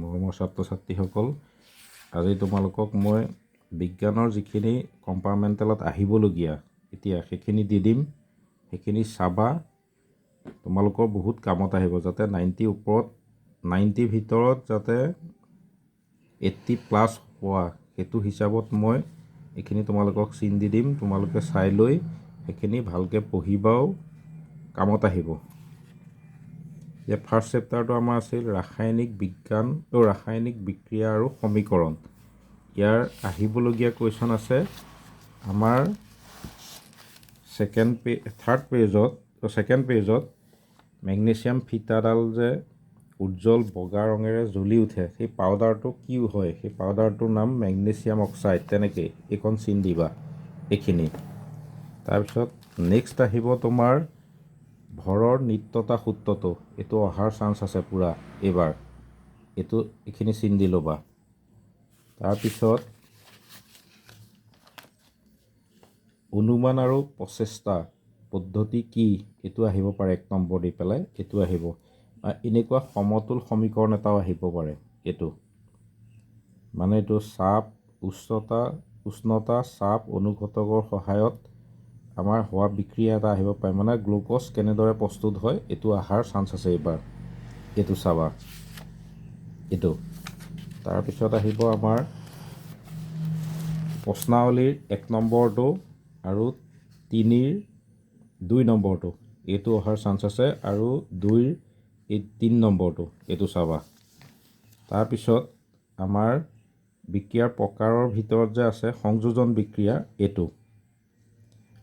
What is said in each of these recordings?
মৰমৰ ছাত্ৰ ছাত্ৰীসকল, আজি তোমালোকক মই বিজ্ঞানৰ যিখিনি কম্পাৰ্টমেণ্টেলত আহিবলগীয়া এতিয়া সেইখিনি দি দিম। সেইখিনি চাবা, তোমালোকৰ বহুত কামত আহিব, যাতে 90 ওপৰত 90 ভিতৰত যাতে 80+ পোৱা, সেইটো হিচাপত মই এইখিনি তোমালোকক চিন দি দিম। তোমালোকে চাই লৈ সেইখিনি ভালকৈ পঢ়িবাও, কামত আহিব। যে ফাৰ্ষ্ট চেপ্টাৰটো আমাৰ আছিল ৰাসায়নিক বিজ্ঞান ৰাসায়নিক বিক্ৰিয়া আৰু সমীকৰণ। ইয়াৰ আহিবলগীয়া কুৱেশ্যন আছে আমাৰ ছেকেণ্ড পেজত মেগনেছিয়াম ফিটাডাল যে উজ্জ্বল বগা ৰঙেৰে জ্বলি উঠে, সেই পাউডাৰটো কি হয়? সেই পাউডাৰটোৰ নাম মেগনেছিয়াম অক্সাইড। তেনেকৈ এইখন চিন দিবা এইখিনি। তাৰপিছত নেক্সট আহিব তোমাৰ ভৰৰ নিত্যতা সূত্ৰটো। এইটো অহাৰ চান্স আছে পূৰা এইবাৰ, এইখিনি চিন দি ল'বা। তাৰপিছত অনুমান আৰু প্ৰচেষ্টা পদ্ধতি কি, এইটো আহিব পাৰে 1 নম্বৰ দি পেলাই, এইটো আহিব। এনেকুৱা সমতুল সমীকৰণ এটাও আহিব পাৰে। এইটো মানে এইটো উষ্ণতা চাপ অনুঘটকৰ সহায়ত আমাৰ হোৱা বিক্ৰিয়া এটা আহিব পাৰে, মানে গ্লুক'জ কেনেদৰে প্ৰস্তুত হয়, এইটো অহাৰ চান্স আছে এইবাৰ। এইটো চাবা এইটো। তাৰপিছত আহিব আমাৰ প্ৰশ্নাৱলীৰ 1 নম্বৰটো আৰু 2 নম্বৰটো, এইটো অহাৰ চান্স আছে, আৰু 3 নম্বৰটো এইটো চাবা। তাৰপিছত আমাৰ বিক্ৰিয়াৰ প্ৰকাৰৰ ভিতৰত যে আছে সংযোজন বিক্ৰিয়া, এইটো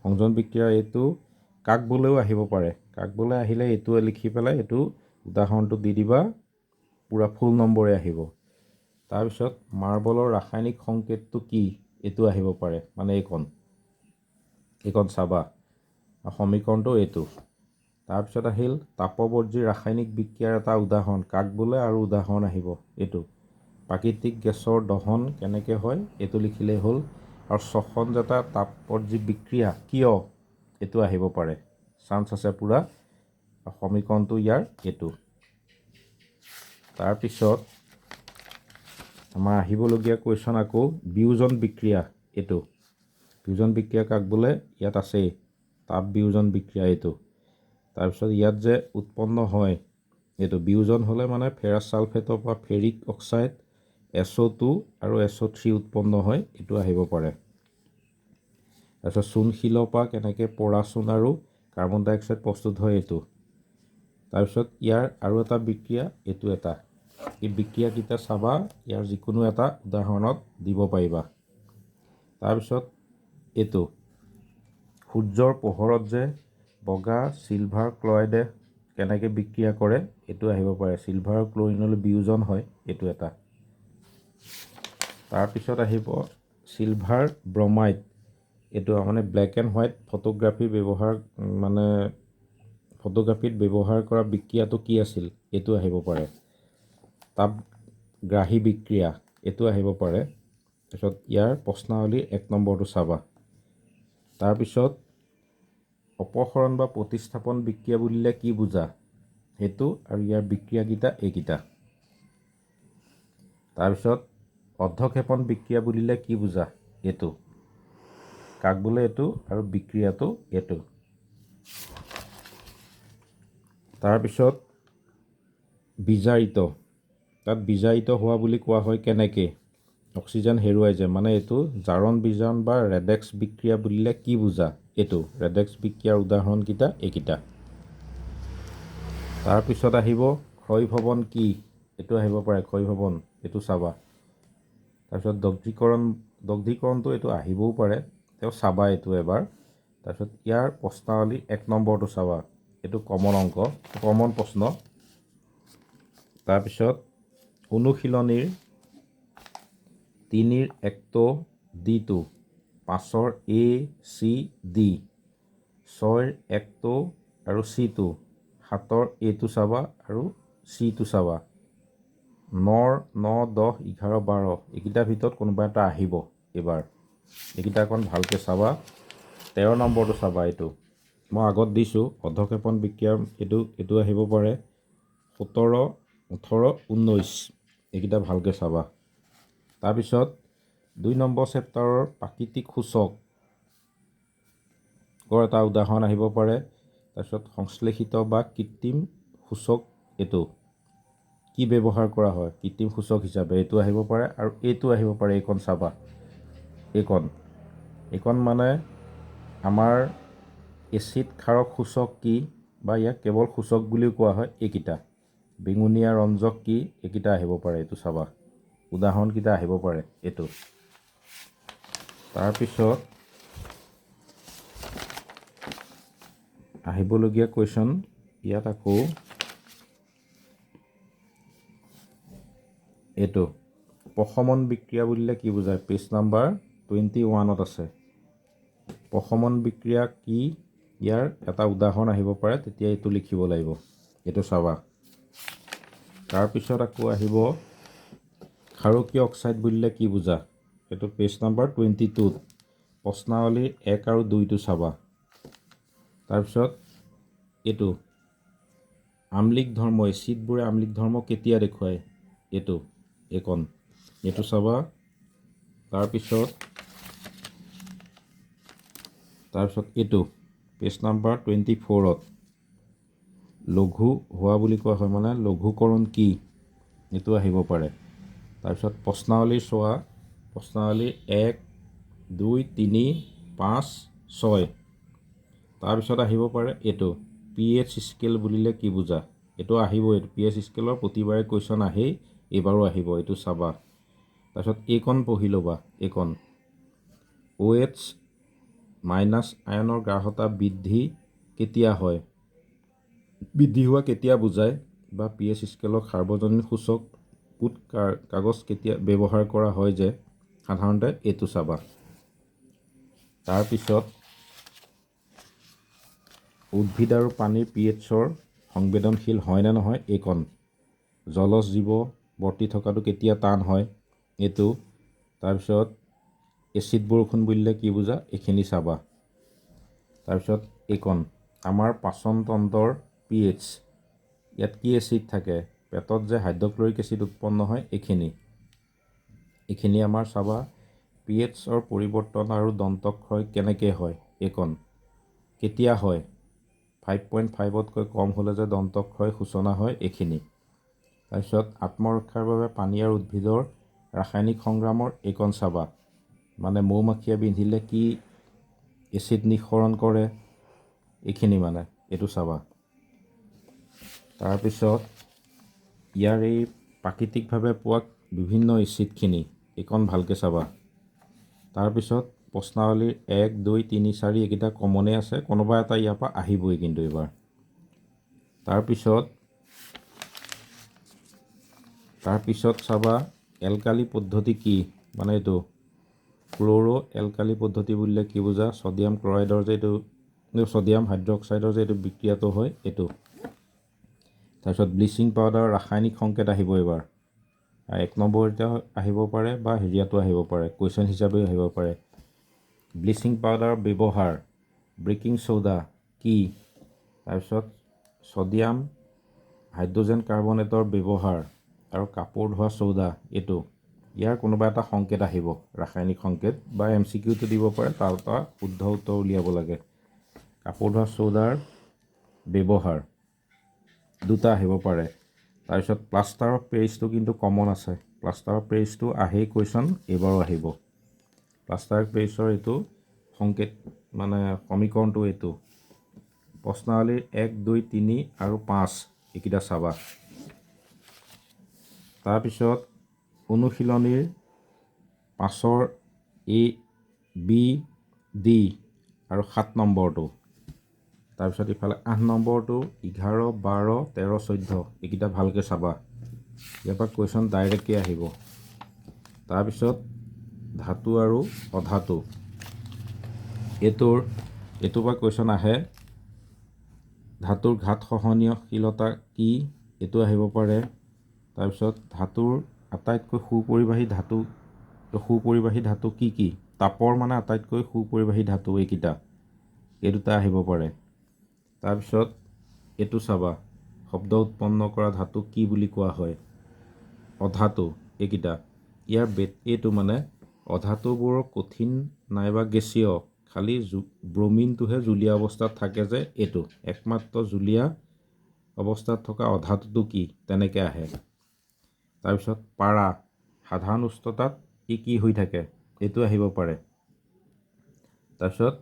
সংযোজন বিক্ৰিয়া, এইটো কাক বোলেও আহিব পাৰে। কাক বোলে আহিলে এইটো লিখি পেলাই এইটো উদাহৰণটো দি দিবা, পূৰা ফুল নম্বৰে আহিব। তাৰপিছত মাৰ্বলৰ ৰাসায়নিক সংকেতটো কি, এইটো আহিব পাৰে, মানে এইখন চাবা, সমীকৰণটো এইটো। তাৰপিছত আহিল তাপবৰ্জী ৰাসায়নিক বিক্ৰিয়াৰ এটা উদাহৰণ, কাক বোলে আৰু উদাহৰণ আহিব এইটো। প্ৰাকৃতিক গেছৰ দহন কেনেকৈ হয়, এইটো লিখিলেই হ'ল। আৰু শ্বসনজাত তাপবৰ্জী বিক্ৰিয়া কিয়, এইটো আহিব পাৰে, চান্স আছে পূৰা। সমীকৰণটো ইয়াৰ এইটো। তাৰপিছত আমাৰ আহিবলগীয়া কুৱেশ্যন আকৌ বিয়োজন বিক্ৰিয়া। এইটো বিয়োজন বিক্ৰিয়া কাক বোলে, ইয়াত আছেই তাপ বিয়োজন বিক্ৰিয়া এইটো। তাৰপিছত ইয়াত যে উৎপন্ন হয়, এইটো বিয়োজন হ'লে মানে ফেৰাছ ছালফেটৰ পৰা ফেৰিক অক্সাইড SO2 আৰু SO3 উৎপন্ন হয়, এইটো আহিব পাৰে। তাৰপিছত চূণশিলৰ পৰা কেনেকৈ পৰা চূণ আৰু কাৰ্বন ডাই অক্সাইড প্ৰস্তুত হয়, এইটো। তাৰপিছত ইয়াৰ আৰু এটা বিক্ৰিয়া, এইটো এটা। এই বিক্ৰিয়াকেইটা চাবা, ইয়াৰ যিকোনো এটা উদাহৰণত দিব পাৰিবা। তাৰপিছত এইটো সূৰ্যৰ পোহৰত যে বগা চিলভাৰ ক্লৰাইডে কেনেকৈ বিক্ৰিয়া কৰে, এইটো আহিব পাৰে। চিলভাৰ আৰু ক্লৰিনলৈ বিয়োজন হয়, এইটো এটা। তাৰপিছত আহিব চিলভাৰ ব্ৰমাইড, এইটো মানে ব্লেক এণ্ড হোৱাইট ফটোগ্ৰাফিত ব্যৱহাৰ কৰা বিক্ৰিয়াটো কি আছিল, এইটো আহিব পাৰে। তাপগ্ৰাহী বিক্ৰিয়া, এইটো আহিব পাৰে। তাৰপিছত ইয়াৰ প্ৰশ্নাৱলীৰ 1 নম্বৰটো চাবা। তাৰপিছত অপসৰণ বা প্ৰতিস্থাপন বিক্ৰিয়া বুলিলে কি বুজা, সেইটো, আৰু ইয়াৰ বিক্ৰিয়াকেইটা এইকেইটা। তাৰপিছত অৰ্ধক্ষেপণ বিক্ৰিয়া বুলিলে কি বুজা, এইটো কাক বোলে, এইটো, আৰু বিক্ৰিয়াটো এইটো। তাৰপিছত বিজাৰিত, তাত বিজাৰিত হোৱা বুলি কোৱা হয় কেনেকৈ, অক্সিজেন হেৰুৱাই যায়, মানে এইটো জাৰণ বিজাৰণ বা ৰেডক্স বিক্ৰিয়া বুলিলে কি বুজা, এইটো ৰেডক্স বিক্ৰিয়াৰ উদাহৰণকেইটা এইকেইটা। তাৰপিছত আহিব ক্ষয়ভৱন কি, এইটো আহিব পাৰে, ক্ষয়ভৱন, এইটো চাবা। তাৰপিছত দগ্ধীকৰণটো এইটো আহিবও পাৰে, তেওঁ চাবা এইটো এবাৰ। তাৰপিছত ইয়াৰ প্ৰশ্নাৱলী 1 নম্বৰটো চাবা, এইটো কমন প্ৰশ্ন। তাৰপিছত অনুশীলনীৰ 3ৰ 1টো D2, 5ৰ A C D, 6ৰ 1টো আৰু C2, 7ৰ A টো চাবা আৰু C টো চাবা। 9, 10, 11, 12 এইকেইটাৰ ভিতৰত কোনোবা এটা আহিব এইবাৰ, এইকেইটা অকণ ভালকৈ চাবা। 13 নম্বৰটো চাবা, এইটো মই আগত দিছোঁ, অৰ্ধক্ষেপণ বিক্ৰিয়া, এইটো আহিব পাৰে। 17, 18, 19 এইকেইটা ভালকৈ চাবা। তাৰপিছত 2 নম্বৰ চেপ্টাৰৰ প্ৰাকৃতিক সূচকৰ এটা উদাহৰণ আহিব পাৰে। তাৰপিছত সংশ্লেষিত বা কৃত্ৰিম সূচক এইটো কি ব্যৱহাৰ কৰা হয় কৃত্ৰিম সূচক হিচাপে এইটো আহিব পাৰে, আৰু এইটো আহিব পাৰে। এইকণ চাবা, এইকণ মানে আমাৰ এচিড ক্ষাৰক সূচক কি, বা ইয়াক কেৱল সূচক বুলিও কোৱা হয়। এইকেইটা বেঙুনীয়া ৰঞ্জক কি, এইকেইটা আহিব পাৰে। এইটো চাবা, উদাহৰণকেইটা আহিব পাৰে এইটো। তাৰপিছত আহিবলগীয়া কুৱেশ্যন ইয়াত আকৌ এইটো প্ৰশমন বিক্ৰিয়া বুলিলে কি বুজায়, পেজ নাম্বাৰ 21 আছে। প্ৰশমন বিক্ৰিয়া কি, ইয়াৰ এটা উদাহৰণ আহিব পাৰে, তেতিয়া এইটো লিখিব লাগিব। এইটো চাবা। তাৰপিছত আকৌ আহিব ক্ষাৰকীয় অক্সাইড বুলিলে কি বুজা, এইটো পেজ নাম্বাৰ 22 প্ৰশ্নাৱলীৰ 1 আৰু 2টো চাবা। তাৰপিছত এইটো আম্লিক ধৰ্ম, এচিডবোৰে আম্লিক ধৰ্ম কেতিয়া দেখুৱায়, এইটো চাবা। তাৰপিছত এইটো পেজ নাম্বাৰ 24ত লঘু হোৱা বুলি কোৱা হয়, মানে লঘুকৰণ কি, এইটো আহিব পাৰে। তাৰপিছত প্ৰশ্নাৱলী চোৱা, প্ৰশ্নাৱলী 1, 2, 3, 5, 6। তাৰপিছত আহিব পাৰে এইটো pH স্কেল বুলিলে কি বুজা, এইটো আহিবই। pH স্কেলৰ প্ৰতিবাৰে কুৱেশ্যন আহেই, এইবাৰো আহিব। এইটো চাবা। তাৰপিছত এইকণ পঢ়ি ল'বা। এইকণ OH মাইনাছ আয়নৰ গাঢ়তা বৃদ্ধি কেতিয়া হয়, বৃদ্ধি হোৱা কেতিয়া বুজায়, বা pH স্কেলৰ সাৰ্বজনীন সূচক পুট কাগজ কেতিয়া ব্যৱহাৰ কৰা হয় যে সাধাৰণতে, এইটো চাবা। তাৰপিছত উদ্ভিদ আৰু পানীৰ pHৰ সংবেদনশীল হয় নে নহয়, এইকণ জলজ জীৱ বৰ্তি থকাটো কেতিয়া টান হয়, এইটো। তাৰপিছত এচিড বৰষুণ বুলিলে কি বুজা, এইখিনি চাবা। তাৰপিছত এইকণ আমাৰ পাচন তন্ত্ৰৰ pH, ইয়াত কি এচিড থাকে, পেটত যে হাইড্ৰক্লৰিক এচিড উৎপন্ন হয়, এইখিনি আমাৰ চাবা। pHৰ পৰিৱৰ্তন আৰু দন্তক্ষয় কেনেকৈ হয়, এইকণ কেতিয়া হয়, 5.5তকৈ কম হ'লে যে দন্তক্ষয় সূচনা হয়, এইখিনি। তাৰপিছত আত্মৰক্ষাৰ বাবে পানী আৰু উদ্ভিদৰ ৰাসায়নিক সংগ্ৰামৰ এইকণ চাবা, মানে মৌমাখিয়ে বিন্ধিলে কি এচিড নিঃসৰণ কৰে, এইখিনি মানে এইটো চাবা। তাৰপিছত ইয়াৰ এই প্ৰাকৃতিকভাৱে পোৱা বিভিন্ন এচিডখিনি, এইকণ ভালকৈ চাবা। তাৰপিছত প্ৰশ্নাৱলীৰ 1, 2, 3, 4 এইকেইটা কমনেই আছে, কোনোবা এটা ইয়াৰ পৰা আহিবই কিন্তু এইবাৰ। তাৰপিছত চাবা এলকালি পদ্ধতি কি, মানে এইটো ক্ল'ৰ' এলকালি পদ্ধতি বুলিলে কি বুজা, ছ'ডিয়াম ক্লৰাইডৰ যে এইটো ছ'ডিয়াম হাইড্ৰক্সাইডৰ যে এইটো বিক্ৰিয়াটো হয়, এইটো। তাৰপিছত ব্লিচিং পাউডাৰৰ ৰাসায়নিক সংকেত আহিব এইবাৰ। 1 নম্বৰতে আহিব পাৰে, বা হেৰিয়াতো আহিব পাৰে, কুৱেশ্যন হিচাপেও আহিব পাৰে। ব্লিচিং পাউডাৰৰ ব্যৱহাৰ, বেকিং ছ'ডা কি, তাৰপিছত ছ'ডিয়াম হাইড্ৰজেন কাৰ্বনেটৰ ব্যৱহাৰ, আৰু কাপোৰ ধোৱা ছ'ডা, এইটো। ইয়াৰ কোনোবা এটা সংকেত আহিব, ৰাসায়নিক সংকেত, বা MCQটো দিব পাৰে, তাৰ পৰা শুদ্ধ উত্তৰ উলিয়াব লাগে। কাপোৰ ধোৱা ছ'ডাৰ ব্যৱহাৰ 2টা আহিব পাৰে। তাৰপিছত প্লাষ্টাৰ অফ পেৰিছটো কিন্তু কমন আছে, প্লাষ্টাৰ অফ পেৰিছটো আহেই কুৱেশ্যন, এইবাৰো আহিব। প্লাষ্টাৰ অফ পেৰিছৰ এইটো সংকেত, মানে সমীকৰণটো এইটো। প্ৰশ্নাৱলীৰ 1, 2, 3 আৰু 5 এইকেইটা চাবা। তাৰপিছত অনুশীলনীৰ 5ৰ A, B, D আৰু 7 নম্বৰটো। তাৰপিছত ইফালে 8 নম্বৰটো 11, 12, 13, 14 এইকেইটা ভালকৈ চাবা। ইয়াৰ পৰা কুৱেশ্যন ডাইৰেক্টকৈ আহিব। তাৰপিছত ধাতু আৰু অধাতু, এইটোৰ পৰা কুৱেশ্যন আহে। ধাতুৰ ঘাত সহনীয়শীলতা কি, এইটো আহিব পাৰে। তাৰপিছত ধাতুৰ আটাইতকৈ সুপৰিবাহী ধাতু কি কি, তাপৰ মানে আটাইতকৈ সুপৰিবাহী ধাতু এইকেইটা, এই 2টা আহিব পাৰে। তাৰপিছত এইটো চাবা, শব্দ উৎপন্ন কৰা ধাতু কি বুলি কোৱা হয়, অধাতু এইকেইটা ইয়াৰ এইটো মানে অধাতুবোৰ কঠিন নাইবা গেছীয়, খালি ব্ৰমিনটোহে জুলীয়া অৱস্থাত থাকে যে এইটো একমাত্ৰ জুলীয়া অৱস্থাত থকা অধাতুটো কি তেনেকৈ আহে। তাৰপিছত পাৰা সাধাৰণ উষ্ণতাত কি হৈ থাকে এইটো আহিব পাৰে। তাৰপিছত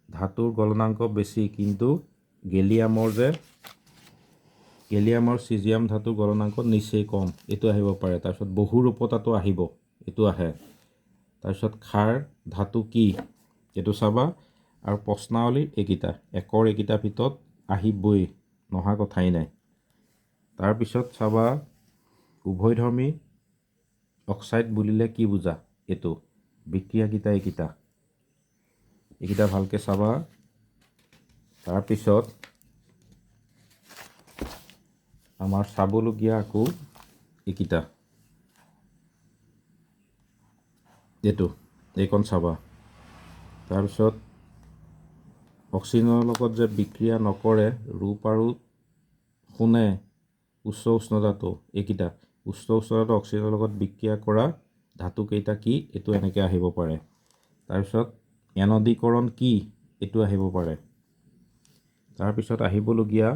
ধাতুৰ গলনাংক বেছি কিন্তু গেলিয়ামৰ চিজিয়াম ধাতুৰ গলনাংক নিচেই কম এইটো আহিব পাৰে। তাৰপিছত বহু ৰূপতাটো আহিব এইটো আহে। তাৰপিছত ক্ষাৰ ধাতু কি এইটো চাবা। আৰু প্ৰশ্নাৱলীৰ এইকেইটা এইকেইটাৰ ভিতৰত আহিবই, নহা কথাই নাই। তাৰপিছত চাবা উভয়ধৰ্মী অক্সাইড বুলিলে কি বুজা এইটো বিক্ৰিয়াকেইটা এইকেইটা ভালকৈ চাবা। তাৰপিছত আমাৰ চাবলগীয়া আকৌ এইকেইটা এইকণ চাবা। তাৰপিছত অক্সিজেনৰ লগত যে বিক্ৰিয়া নকৰে ৰূপ আৰু সোণে উচ্চ উষ্ণতাটো এইকেইটা উচ্চ উষ্ণতাটো অক্সিজেনৰ লগত বিক্ৰিয়া কৰা ধাতুকেইটা কি এইটো এনেকৈ আহিব পাৰে। তাৰপিছত এনদীকৰণ কি এইটো আহিব পাৰে। তাৰপিছত আহিবলগীয়া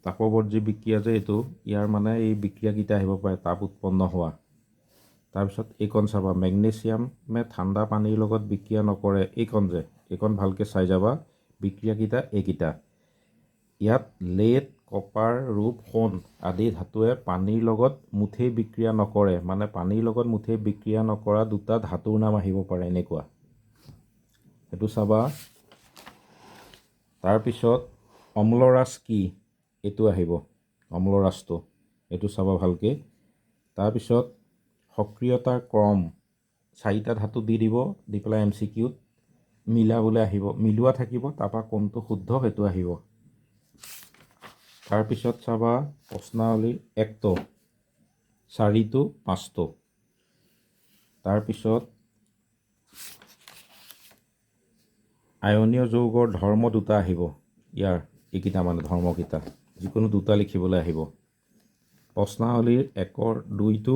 তাপবৰ্জী বিক্ৰিয়া যে এইটো ইয়াৰ মানে এই বিক্ৰিয়াকেইটা আহিব পাৰে তাপ উৎপন্ন হোৱা। তাৰপিছত এইকণ চাবা মেগনেছিয়ামে ঠাণ্ডা পানীৰ লগত বিক্ৰিয়া নকৰে এইকণ ভালকৈ চাই যাবা। বিক্ৰিয়াকেইটা এইকেইটা ইয়াত লেড কপাৰ ৰূপ সোণ আদি ধাতুৱে পানীৰ লগত মুঠেই বিক্ৰিয়া নকৰে, মানে পানীৰ লগত মুঠেই বিক্ৰিয়া নকৰা দুটা ধাতুৰ নাম আহিব পাৰে এনেকুৱা সেইটো চাবা। তাৰপিছত অম্লৰাজ কি এইটো আহিব, অম্লৰাজটো এইটো চাবা ভালকৈ। তাৰপিছত সক্ৰিয়তাৰ ক্ৰম 4টা ধাতু দি পেলাই MCQত মিলাবলৈ আহিব, মিলোৱা থাকিব, তাৰপৰা কোনটো শুদ্ধ সেইটো আহিব। তাৰপিছত চাবা প্ৰশ্নাৱলীৰ 1টো 4টো 5টো। তাৰপিছত আয়নীয় যৌগৰ ধৰ্ম দুটা আহিব, ইয়াৰ এইকেইটা মানে ধৰ্মকেইটা যিকোনো দুটা লিখিবলৈ আহিব। প্ৰশ্নাৱলীৰ 1ৰ 2টো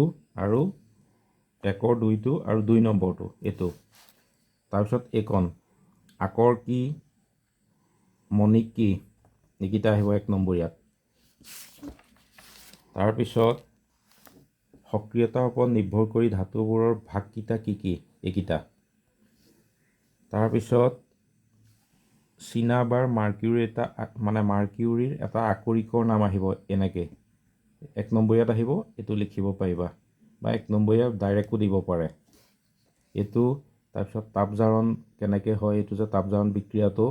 আৰু 2 নম্বৰটো এইটো। তাৰপিছত এইকণ আকৰ কি মণিক কি এইকেইটা আহিব 1 নম্বৰীয়াত। তাৰপিছত সক্ৰিয়তাৰ ওপৰত নিৰ্ভৰ কৰি ধাতুবোৰৰ ভাগকেইটা কি এইকেইটা। তাৰপিছত চিনাবাৰ মাৰ্কিউৰীৰ এটা আকৰিকৰ নাম আহিব এনেকৈ 1 নম্বৰীয়াত আহিব, এইটো লিখিব পাৰিবা বা 1 নম্বৰীয়া ডাইৰেক্টো দিব পাৰে এইটো। তাৰপিছত তাপজাৰণ কেনেকৈ হয় এইটো যে তাপজাৰণ বিক্ৰিয়াটো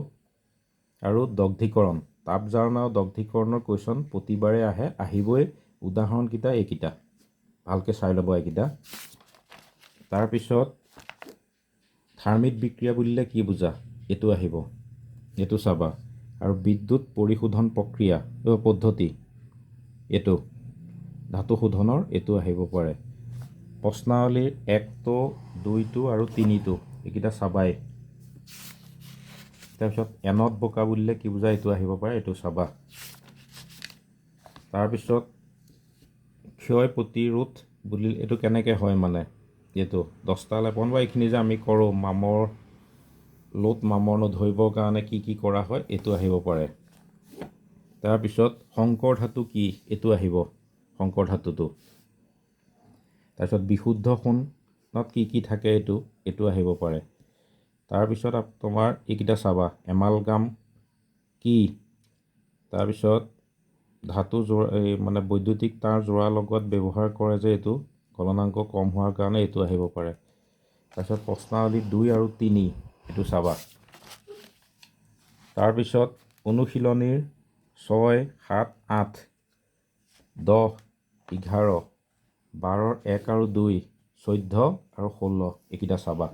আৰু দগ্ধীকৰণ, তাপজাৰণ আৰু দগ্ধীকৰণৰ কুৱেশ্যন প্ৰতিবাৰে আহিবই। উদাহৰণকেইটা এইকেইটা ভালকৈ চাই ল'ব এইকেইটা। তাৰপিছত থাৰ্মিট বিক্ৰিয়া বুলিলে কি বুজা এইটো আহিব, এইটো চাবা। আৰু বিদ্যুৎ পৰিশোধন প্ৰক্ৰিয়া পদ্ধতি এইটো ধাতু শোধনৰ এইটো আহিব পাৰে। প্ৰশ্নাৱলীৰ 1টো 2টো আৰু 3টো এইকেইটা চাবাই। তাৰপিছত এনদ বোকা বুলিলে কি বুজা এইটো আহিব পাৰে, এইটো চাবা। তাৰপিছত ক্ষয় প্ৰতিৰোধ বুলি এইটো কেনেকৈ হয় মানে এইটো 10টা লেপন বা এইখিনি যে আমি কৰোঁ মামৰ নধৰিবৰ কাৰণে কি কৰা হয় এইটো আহিব পাৰে। তাৰপিছত সংকৰ ধাতু কি এইটো আহিব, সংকৰ ধাতুটো। তাৰপিছত বিশুদ্ধ সোণত কি থাকে এইটো আহিব পাৰে। তাৰপিছত তোমাৰ এইকেইটা চাবা এমালগাম কি। তাৰপিছত ধাতু মানে বৈদ্যুতিক তাঁৰ যোৰাৰ লগত ব্যৱহাৰ কৰে যে এইটো গলনাংক কম হোৱাৰ কাৰণে এইটো আহিব পাৰে। তাৰপিছত প্ৰশ্নাৱলী 2 আৰু 3 এইটো চাবা। তাৰপিছত অনুশীলনীৰ 6, 7, 8, 10, 11, 12, 1 আৰু 2, 14 আৰু 16 এইকেইটা চাবা।